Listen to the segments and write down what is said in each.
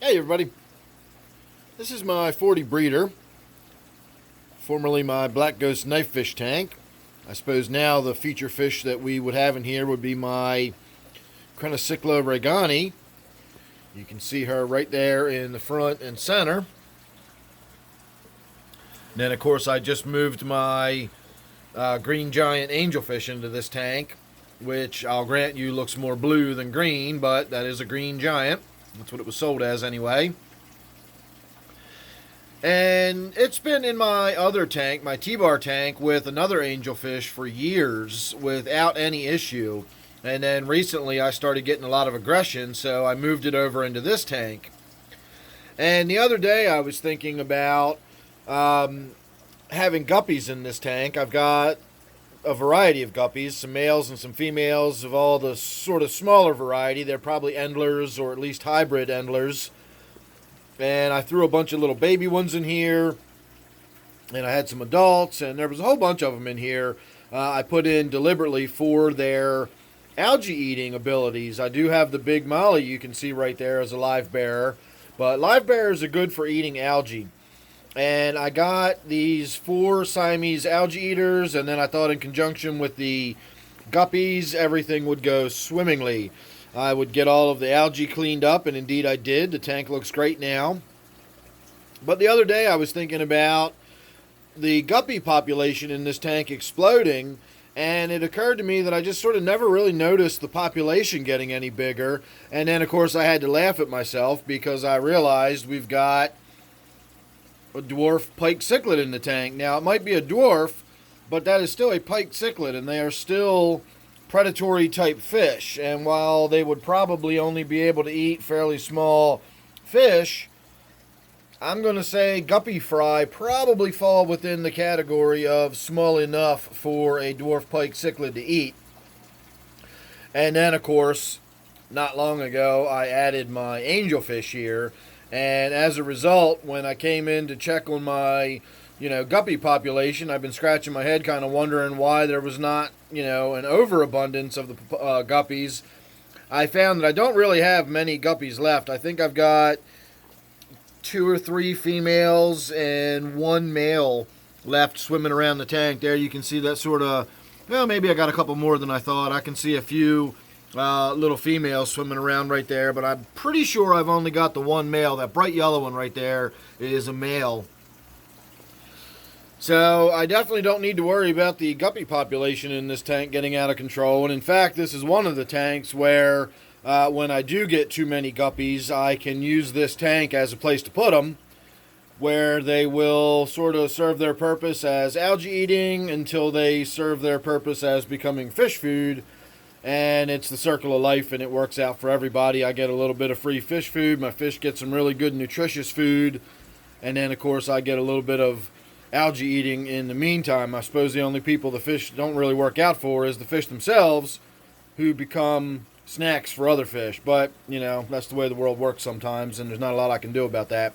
Hey everybody, this is my 40 breeder, formerly my black ghost knife fish tank. I suppose now the feature fish that we would have in here would be my Crenicichla regani. You can see her right there in the front and center. And then of course I just moved my green giant angelfish into this tank, which I'll grant you looks more blue than green, but that is a green giant. That's what it was sold as anyway. And it's been in my other tank, my T-bar tank, with another angelfish for years without any issue. And then recently I started getting a lot of aggression, so I moved it over into this tank. And the other day I was thinking about having guppies in this tank. I've got a variety of guppies, some males and some females of all the sort of smaller variety. They're probably endlers, or at least hybrid endlers. And I threw a bunch of little baby ones in here, and I had some adults, and there was a whole bunch of them in here. I put in deliberately for their algae eating abilities. I do have the big molly you can see right there as a live bearer, but live bearers are good for eating algae. And I got these 4 Siamese algae eaters, and then I thought in conjunction with the guppies, everything would go swimmingly. I would get all of the algae cleaned up, and indeed I did. The tank looks great now. But the other day I was thinking about the guppy population in this tank exploding, and it occurred to me that I just sort of never really noticed the population getting any bigger. And then, of course, I had to laugh at myself because I realized we've got a dwarf pike cichlid in the tank. Now, it might be a dwarf, but that is still a pike cichlid, and they are still predatory type fish. And while they would probably only be able to eat fairly small fish, I'm going to say guppy fry probably fall within the category of small enough for a dwarf pike cichlid to eat. And then, of course, not long ago, I added my angelfish here. And as a result, when I came in to check on my, guppy population, I've been scratching my head kind of wondering why there was not, an overabundance of the guppies. I found that I don't really have many guppies left. I think I've got 2 or 3 females and 1 male left swimming around the tank. There you can see that sort of, maybe I got a couple more than I thought. I can see a few little females swimming around right there, but I'm pretty sure I've only got the 1 male. That bright yellow one right there is a male. So I definitely don't need to worry about the guppy population in this tank getting out of control. And in fact, this is one of the tanks where when I do get too many guppies, I can use this tank as a place to put them, where they will sort of serve their purpose as algae eating until they serve their purpose as becoming fish food. And it's the circle of life, and it works out for everybody. I get a little bit of free fish food. My fish get some really good nutritious food. And then, of course, I get a little bit of algae eating in the meantime. I suppose the only people the fish don't really work out for is the fish themselves, who become snacks for other fish. But, that's the way the world works sometimes, and there's not a lot I can do about that.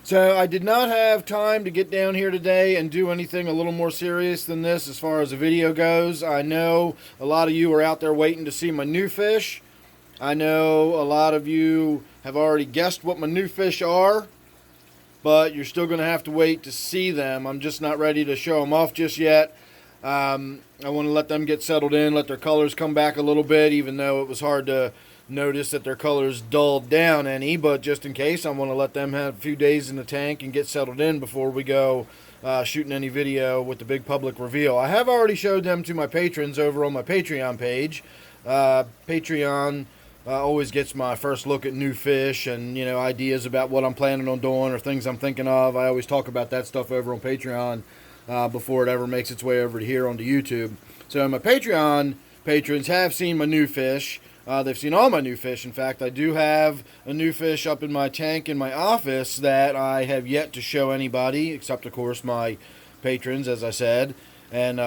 So I did not have time to get down here today and do anything a little more serious than this as far as the video goes. I know a lot of you are out there waiting to see my new fish. I know a lot of you have already guessed what my new fish are, but you're still going to have to wait to see them. I'm just not ready to show them off just yet. I want to let them get settled in, let their colors come back a little bit, even though it was hard to notice that their colors dulled down any, but just in case, I want to let them have a few days in the tank and get settled in before we go shooting any video with the big public reveal. I have already showed them to my patrons over on my Patreon page. Patreon always gets my first look at new fish and, ideas about what I'm planning on doing or things I'm thinking of. I always talk about that stuff over on Patreon before it ever makes its way over to here onto YouTube. So my Patreon patrons have seen my new fish. They've seen all my new fish. In fact, I do have a new fish up in my tank in my office that I have yet to show anybody, except, of course, my patrons, as I said, and,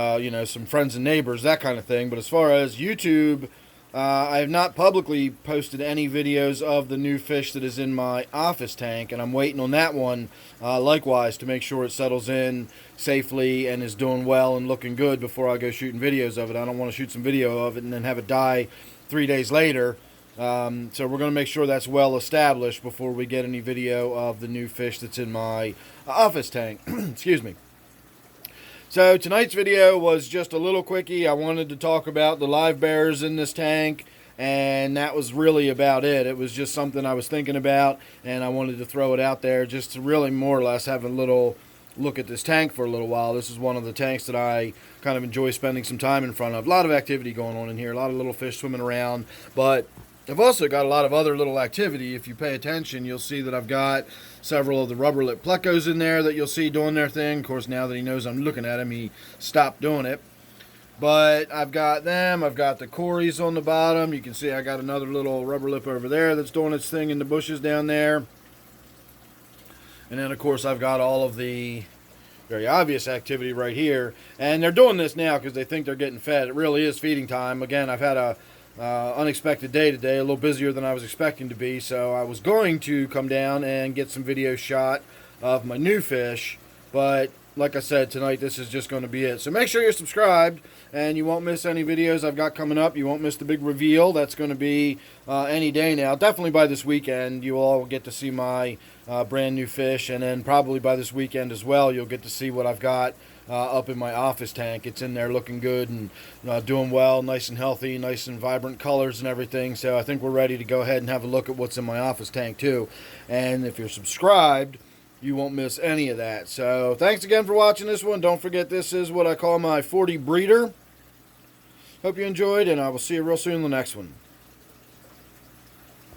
some friends and neighbors, that kind of thing. But as far as YouTube, I have not publicly posted any videos of the new fish that is in my office tank, and I'm waiting on that one, likewise, to make sure it settles in safely and is doing well and looking good before I go shooting videos of it. I don't want to shoot some video of it and then have it die 3 days later So we're going to make sure that's well established before we get any video of the new fish that's in my office tank. Excuse me. So tonight's video was just a little quickie. I wanted to talk about the live bears in this tank, and that was really about it. It was just something I was thinking about, and I wanted to throw it out there just to really more or less have a little look at this tank for a little while. This is one of the tanks that I kind of enjoy spending some time in front of. A lot of activity going on in here, a lot of little fish swimming around, but I've also got a lot of other little activity. If you pay attention, you'll see that I've got several of the rubber lip plecos in there that you'll see doing their thing. Of course, now that he knows I'm looking at him, he stopped doing it. But I've got them. I've got the Corys on the bottom. You can see I got another little rubber lip over there that's doing its thing in the bushes down there. And then, of course, I've got all of the very obvious activity right here. And they're doing this now because they think they're getting fed. It really is feeding time. Again, I've had a unexpected day today, a little busier than I was expecting to be, so I was going to come down and get some video shot of my new fish, but like I said, tonight this is just going to be it. So make sure you're subscribed and you won't miss any videos I've got coming up. You won't miss the big reveal. That's going to be any day now. Definitely by this weekend you will all get to see my brand new fish, and then probably by this weekend as well you'll get to see what I've got up in my office tank. It's in there looking good and doing well, nice and healthy, nice and vibrant colors and everything. So I think we're ready to go ahead and have a look at what's in my office tank too. And if you're subscribed, you won't miss any of that. So thanks again for watching this one. Don't forget, this is what I call my 40 breeder. Hope you enjoyed, and I will see you real soon in the next one.